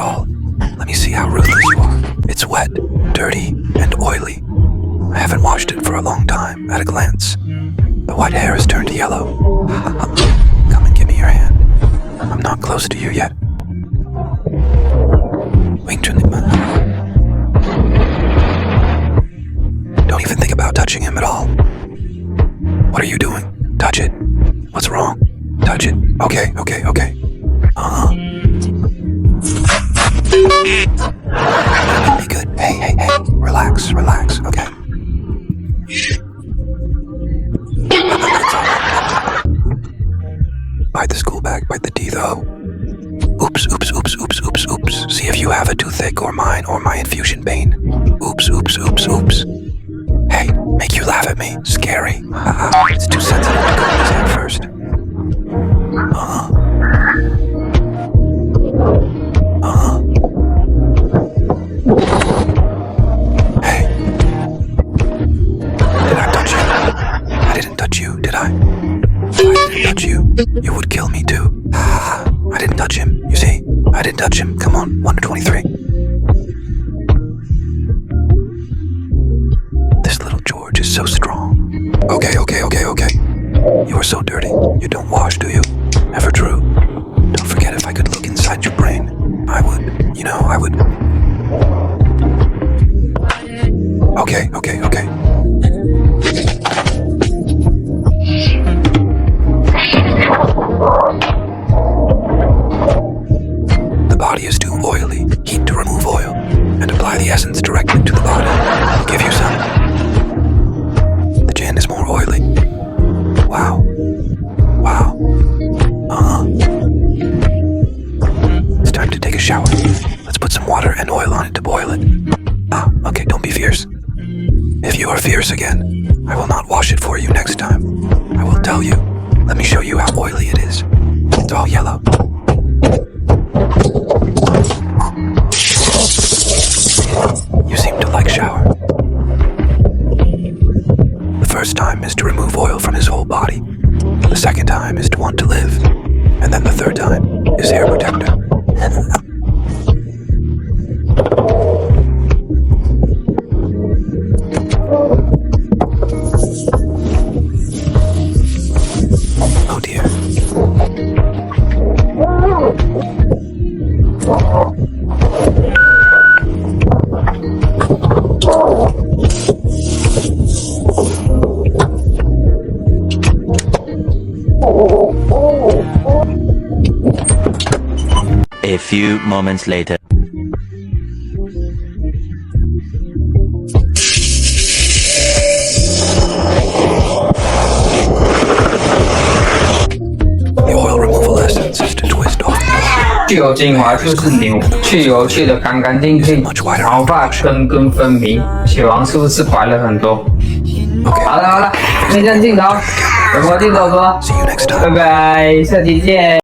all. Let me see how ruthless you are. It's wet, dirty, and oily. I haven't washed it for a long time. At a glance, the white hair has turned yellow. Come and give me your hand. I'm not close to you yet. Don't even think about touching him at all. What are you doing? Touch it. What's wrong? Touch it. Okay. Be good. Hey. Relax. Okay. Bite the school bag. Bite the teeth. Oh. Oops. See if you have a toothache or my infusion pain. Oops. Hey, make you laugh at me. Scary. It's too sensitive to go in his head first. Hey. Did I touch you? I didn't touch you, did I? If I didn't touch you, you would kill me too. I didn't touch him, you see? I didn't touch him. Come on, 1 to 23. This little George is so strong. Okay. You are so dirty. You don't wash, do you? Never true. Don't forget, if I could look inside your brain, I would. Okay. The body is too oily. Heat to remove oil and apply the essence directly to the body. I'll give you some. The gin is more oily. Wow. It's time to take a shower. Let's put some water and oil on it to boil it. Okay, don't be fierce. If you are fierce again, I will not wash it for you next time. I will tell you. Let me show you how oily it is. It's all yellow. You seem to like shower. The first time is to remove oil from his whole body. The second time is to want to live. And then the third time is hair protector. Oh dear. A few moments later. The oil removal essence is to twist off. 去油精华就是牛，去油去得干干净净，毛发根根分明，血王是不是白了很多？好了，面向镜头，直播镜头说，拜拜，下期见。